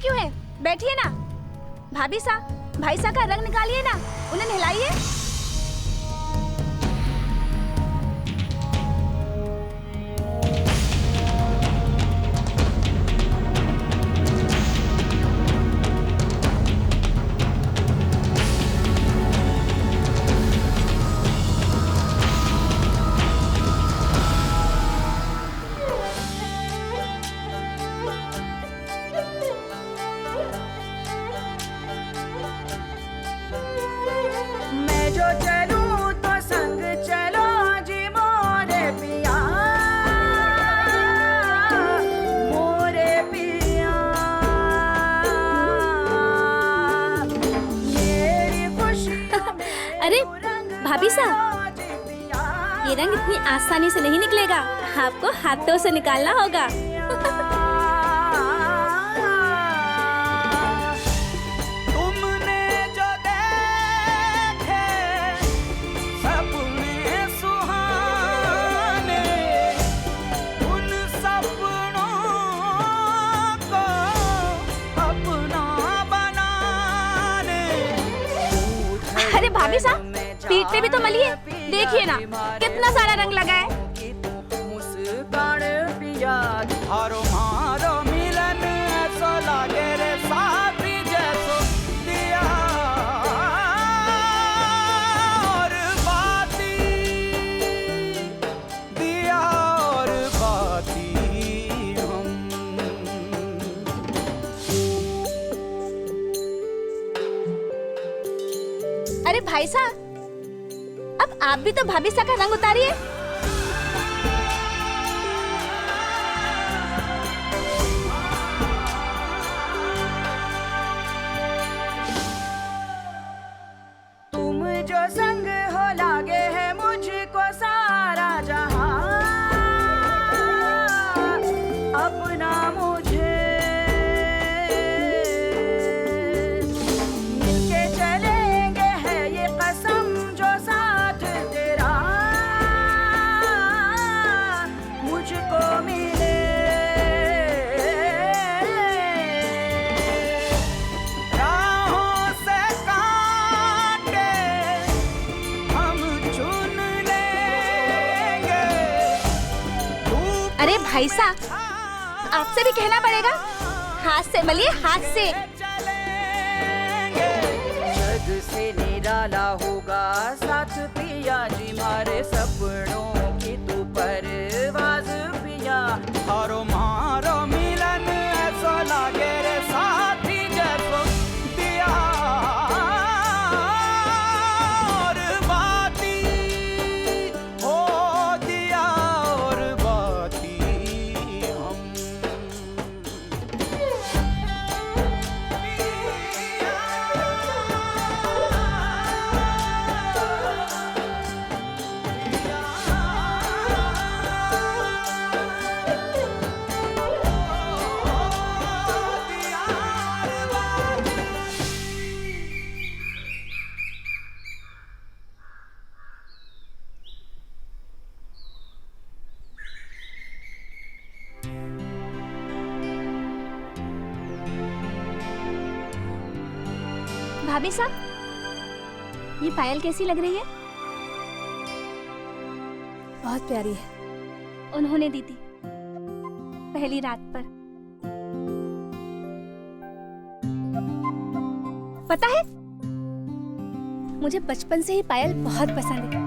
क्यों है? बैठिए ना। भाभी सा, भाई सा का रंग निकालिए ना, उन्हें नहलाइए। अरे भाभी सा, ये रंग इतनी आसानी से नहीं निकलेगा, आपको हाथों से निकालना होगा। तुमने जो देखे सपने सुहाने, उन सपनों को अपना बनाने। अरे भाभी सा, पीठ पे भी तो मलिए, देखिए ना कितना सारा रंग लगा है। मुस्कान पिया हारो मारो मिलन ऐसा लागे रे साथी जैसो दिया और बाती, दिया और बाती हम। अरे भाई सा, अब आप भी तो भाभी सा का रंग उतारिए। तुम जो संग हो लागे है मुझको सारा जहां, अपना मुझे मिलके चलेंगे है ये कसम जो साथ तेरा मुझको मिले। राहों से कांटे हम चुन लेंगे। अरे भाई सा, आपसे भी कहना पड़ेगा, हाथ से मलिए, हाथ से। चलेंगे जग से निराला होगा साथ पिया जी, मारे सपनों की तू परवाज पिया। हारो मारो मिलन ऐसा लागे रे साथी जैसो दिया और बाती, हो दिया और बाती हम। भाभी सा, ये पायल कैसी लग रही है? बहुत प्यारी है। उन्होंने दी थी पहली रात पर। पता है, मुझे बचपन से ही पायल बहुत पसंद है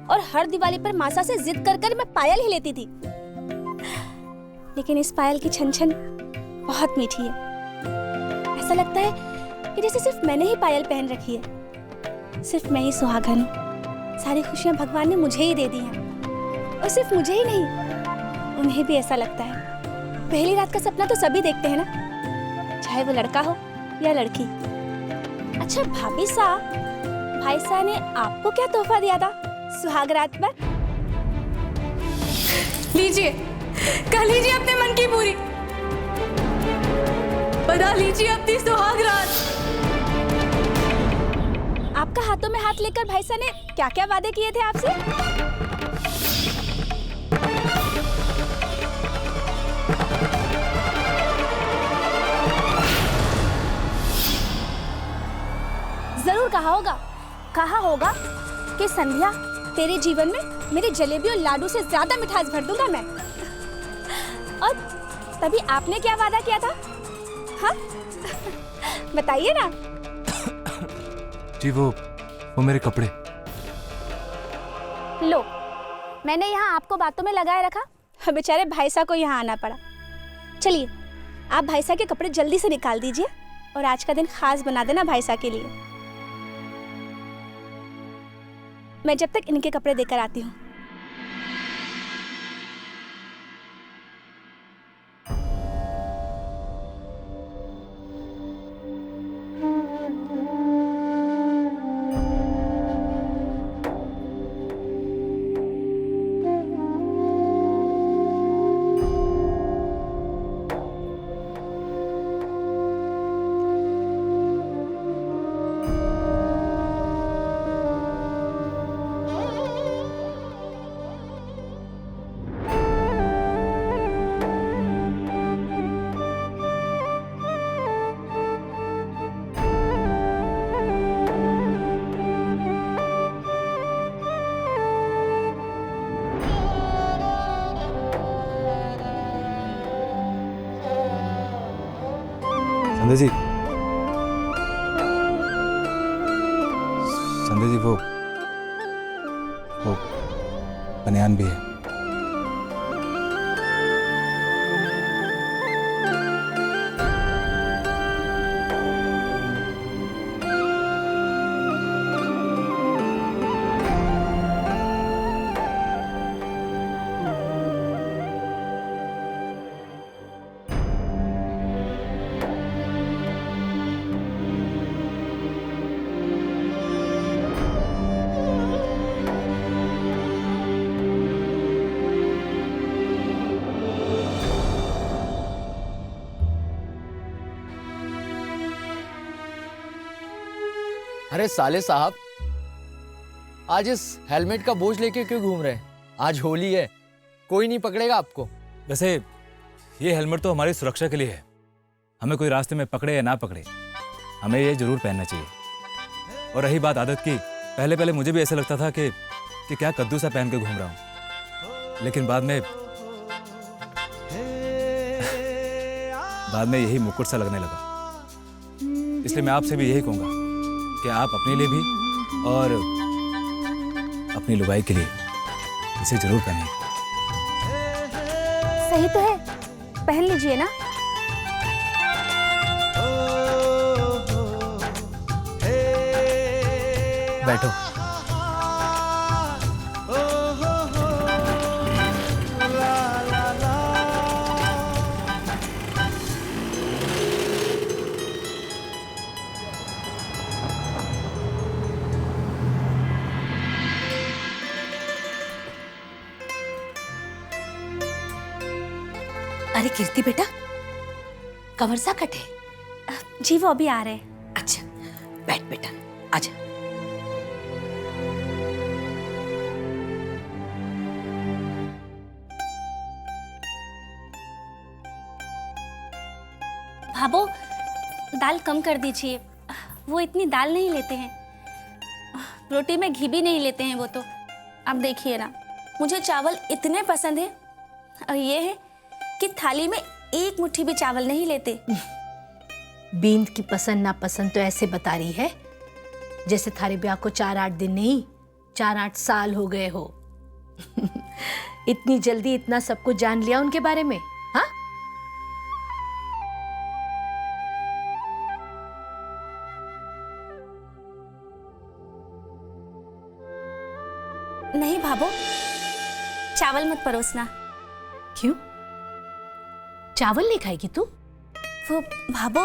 और हर दिवाली पर मासा से जिद कर कर मैं पायल ही लेती थी। लेकिन इस पायल की छन छन बहुत मीठी है। ऐसा लगता है कि जैसे सिर्फ मैंने ही पायल पहन रखी है, सिर्फ मैं ही सुहागन हूँ। सारी खुशियाँ भगवान ने मुझे ही दे दी हैं, और सिर्फ मुझे ही नहीं, उन्हें भी ऐसा लगता है। पहली रात का सपना तो सभी देखते हैं ना, चाहे वो लड़का हो या लड़की। अच्छा भाभी सा, भाई सा ने आपको क्या तोहफा दिया था सुहाग रात पर? लीजिए, कर लीजिए अपने मन की पूरी, बना लीजिए अपनी सुहाग रात। आपका हाथों में हाथ लेकर भाई सा ने क्या क्या वादे किए थे आपसे? जरूर कहा होगा कि संध्या तेरे जीवन में मेरे जलेबी और लाडू से ज्यादा मिठास भर दूंगा मैं। और तभी आपने क्या वादा किया था? हाँ बताइए ना। जी वो मेरे कपड़े। लो, मैंने यहाँ आपको बातों में लगाए रखा, बेचारे भाई साहब को यहाँ आना पड़ा। चलिए आप भाई साहब के कपड़े जल्दी से निकाल दीजिए और आज का दिन खास बना देना भाई साहब के लिए। मैं जब तक इनके कपड़े देकर आती हूँ। संध्या जी वो बनियान भी है। अरे साले साहब, आज इस हेलमेट का बोझ लेके क्यों घूम रहे हैं? आज होली है, कोई नहीं पकड़ेगा आपको। वैसे ये हेलमेट तो हमारी सुरक्षा के लिए है। हमें कोई रास्ते में पकड़े या ना पकड़े, हमें ये जरूर पहनना चाहिए। और रही बात आदत की, पहले पहले मुझे भी ऐसा लगता था कि क्या कद्दू सा पहन के घूम रहा हूँ, लेकिन बाद में यही मुकुट सा लगने लगा। इसलिए मैं आपसे भी यही कहूँगा कि आप अपने लिए भी और अपनी लुगाई के लिए इसे जरूर पहनिए। सही तो है, पहन लीजिए ना। बैठो। अरे कीर्ति बेटा, कमर सा कटे। जी वो अभी आ रहे हैं। अच्छा बैठ बेटा, आजा। भाभो दाल कम कर दीजिए, वो इतनी दाल नहीं लेते हैं। रोटी में घी भी नहीं लेते हैं वो तो। आप देखिए ना, मुझे चावल इतने पसंद है और ये है कि थाली में एक मुट्ठी भी चावल नहीं लेते। बींद की पसंद नापसंद तो ऐसे बता रही है जैसे थारे ब्याह को 4-8 दिन नहीं 4-8 साल हो गए हो। इतनी जल्दी इतना सब कुछ जान लिया उनके बारे में? हाँ नहीं भाभो, चावल मत परोसना। क्यों? चावल नहीं खाएगी तू? वो भाभो,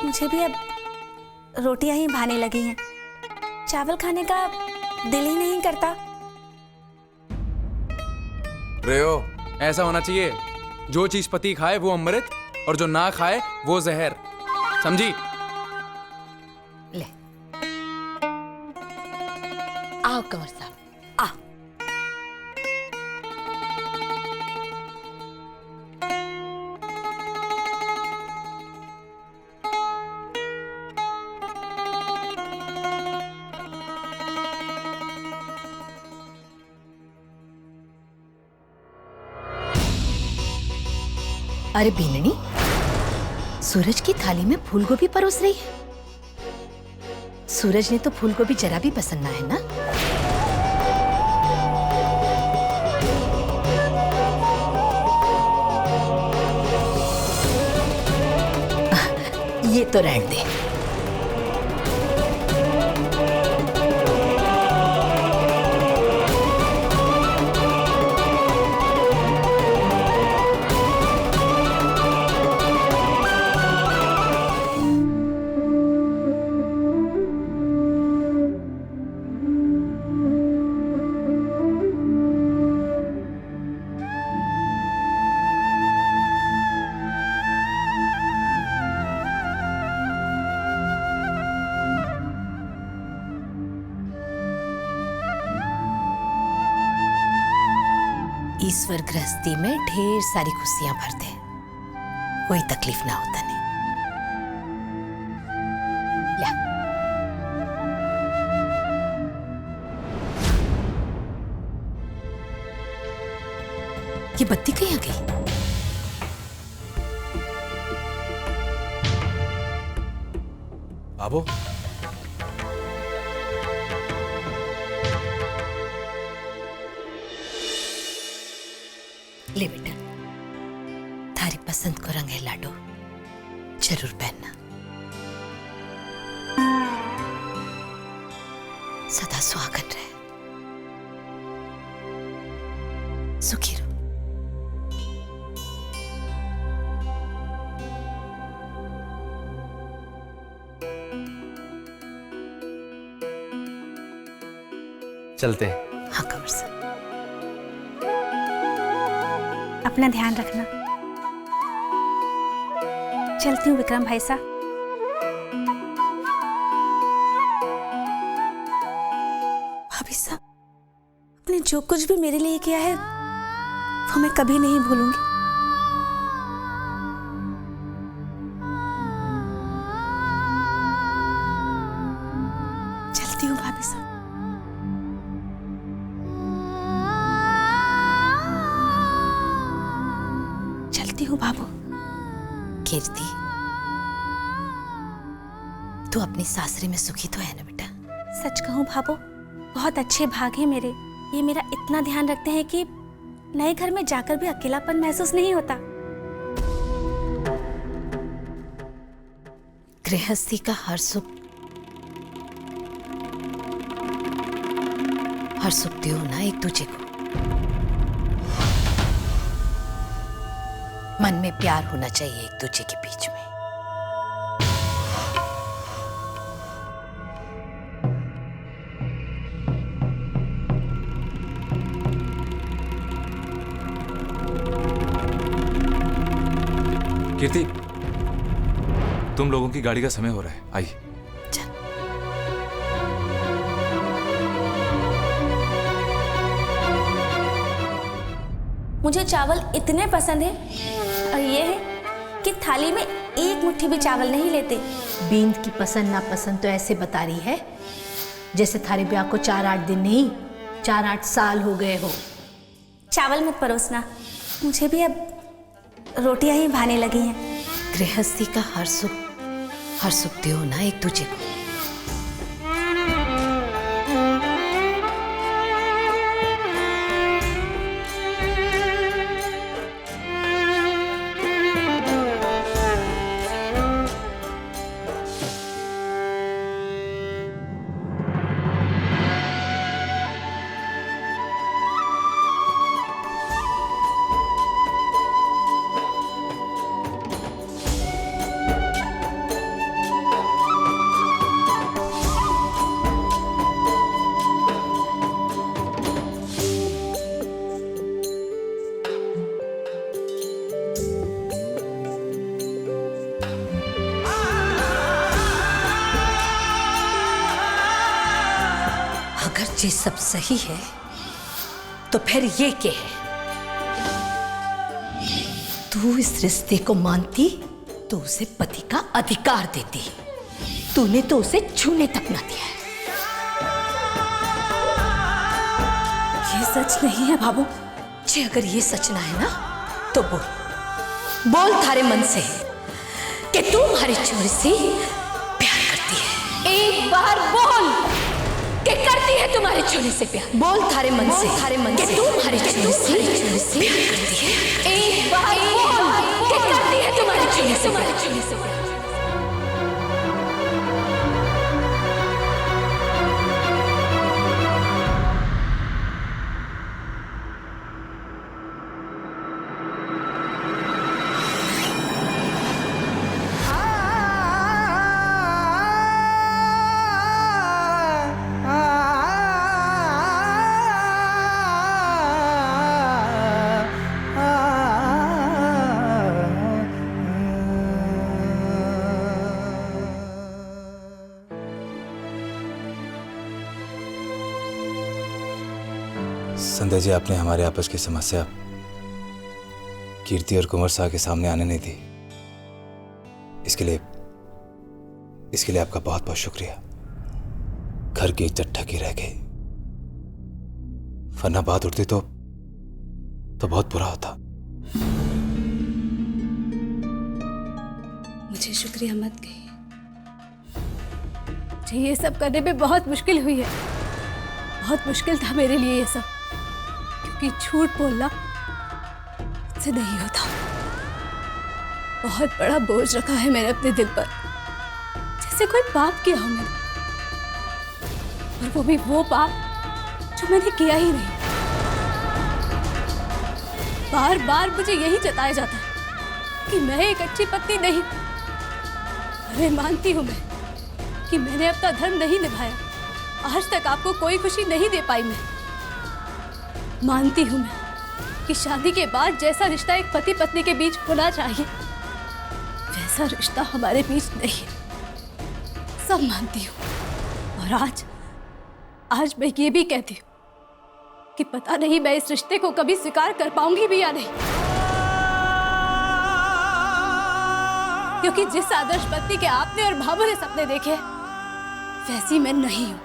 मुझे भी अब रोटियां ही भाने लगी हैं। चावल खाने का दिल ही नहीं करता। रेयो, ऐसा होना चाहिए, जो चीज पति खाए वो अमृत और जो ना खाए वो जहर, समझी? ले आओ कंवर साहब, आ। अरे बीननी, सूरज की थाली में फूलगोभी परोस रही है। सूरज ने तो फूलगोभी जरा भी पसंद ना है ना। ये तो रहने दे। ईश्वर गृहस्थी में ढेर सारी खुशियां भरते, कोई तकलीफ ना होता नहीं। ला। ये बत्ती कहीं आ गई? बाबू, ले बेटा, थारी पसंद को रंग है लाडो, जरूर पहनना। सदा सुहागन रहे, सुखी रहो। चलते हैं। हाँ कमर से। अपना ध्यान रखना। चलती हूँ विक्रम भाई साहब। भाभी साहब, आपने जो कुछ भी मेरे लिए किया है वो मैं कभी नहीं भूलूंगी। चलती हूँ भाभी साहब। हूँ बाबू। कीर्ति, तू अपनी सासरी में सुखी तो है ना बेटा? सच कहूँ बाबू, बहुत अच्छे भाग हैं मेरे। ये मेरा इतना ध्यान रखते हैं कि नए घर में जाकर भी अकेलापन महसूस नहीं होता। गृहस्थी का हर सुख दो ना एक दूजे को। मन में प्यार होना चाहिए एक दूजे के बीच में। कीर्ति, तुम लोगों की गाड़ी का समय हो रहा है, आइए। चल। मुझे चावल इतने पसंद है और ये है कि थाली में एक मुट्ठी भी चावल नहीं लेते। बींद की पसंद नापसंद तो ऐसे बता रही है जैसे थारे ब्याह को 4-8 दिन नहीं 4-8 साल हो गए हो। चावल मत परोसना, मुझे भी अब रोटियां ही भाने लगी हैं। गृहस्थी का हर सुख दो ना एक दूजे को। अगर ये सब सही है तो फिर ये क्या है? तू इस रिश्ते को मानती तो उसे पति का अधिकार देती, तूने तो उसे छूने तक ना दिया है। ये सच नहीं है बाबू। जी अगर ये सच ना है ना तो बोल, बोल थारे मन से कि तू हमारी छोरी से प्यार करती है। एक बार बोल कि करती है तुम्हारी छोरी से प्यार। बोल थारे मन से कि तू हमारी छोरी से प्यार करती है। एक बार बोल कि करती है तुम्हारी छोरी से प्यार। संध्या जी, आपने हमारे आपस की समस्या कीर्ति और कुंवर साह के सामने आने नहीं दी। इसके लिए आपका बहुत बहुत शुक्रिया। घर की इज्जत ढकी रह गई, वरना बात उठती तो बहुत बुरा होता। मुझे शुक्रिया मत कहिए। मुझे ये सब करने में बहुत मुश्किल हुई है। बहुत मुश्किल था मेरे लिए ये सब, क्योंकि झूठ बोलना मुझसे नहीं होता। बहुत बड़ा बोझ रखा है मैंने अपने दिल पर, जैसे कोई पाप किया हो मैंने, और वो भी वो पाप जो मैंने किया ही नहीं। बार बार मुझे यही जताया जाता है कि मैं एक अच्छी पत्नी नहीं। अरे मानती हूं मैं कि मैंने अपना धर्म नहीं निभाया, आज तक आपको कोई खुशी नहीं दे पाई। मैं मानती हूं मैं कि शादी के बाद जैसा रिश्ता एक पति पत्नी के बीच होना चाहिए, वैसा रिश्ता हमारे बीच नहीं है। सब मानती हूं। और आज मैं ये भी कहती हूं कि पता नहीं मैं इस रिश्ते को कभी स्वीकार कर पाऊंगी भी या नहीं, क्योंकि जिस आदर्श पत्नी के आपने और भाभू ने सपने देखे वैसी मैं नहीं हूं,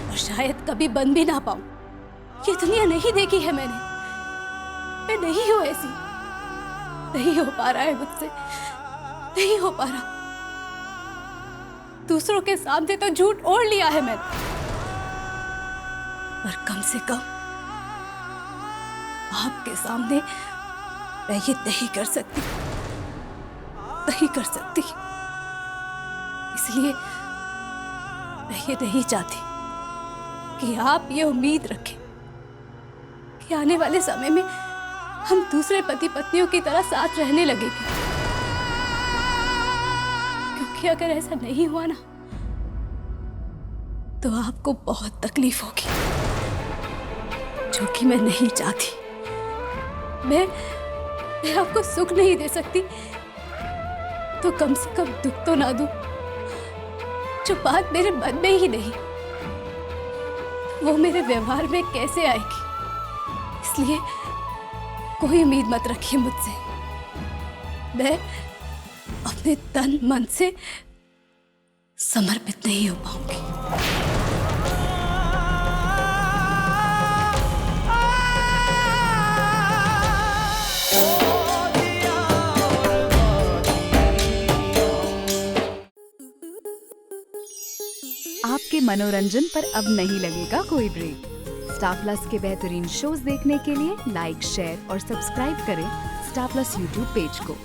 और शायद कभी बन भी ना पाऊं। ये दुनिया नहीं देखी है मैंने, मैं नहीं हूं ऐसी। नहीं हो पा रहा है मुझसे, नहीं हो पा रहा। दूसरों के सामने तो झूठ ओढ़ लिया है मैंने, पर कम से कम आपके सामने मैं ये नहीं कर सकती, नहीं कर सकती। इसलिए मैं ये नहीं चाहती कि आप ये उम्मीद रखें कि आने वाले समय में हम दूसरे पति पत्नियों की तरह साथ रहने लगेंगे, क्योंकि अगर ऐसा नहीं हुआ ना तो आपको बहुत तकलीफ होगी, जो कि मैं नहीं चाहती। मैं आपको सुख नहीं दे सकती तो कम से कम दुख तो ना दूं। जो बात मेरे मन में ही नहीं, वो मेरे व्यवहार में कैसे आएगी? इसलिए कोई उम्मीद मत रखिए मुझसे। मैं अपने तन मन से समर्पित नहीं हो पाऊंगी। आपके मनोरंजन पर अब नहीं लगेगा कोई ब्रेक। स्टार प्लस के बेहतरीन शोज देखने के लिए लाइक, शेयर और सब्सक्राइब करें स्टार प्लस यूट्यूब पेज को।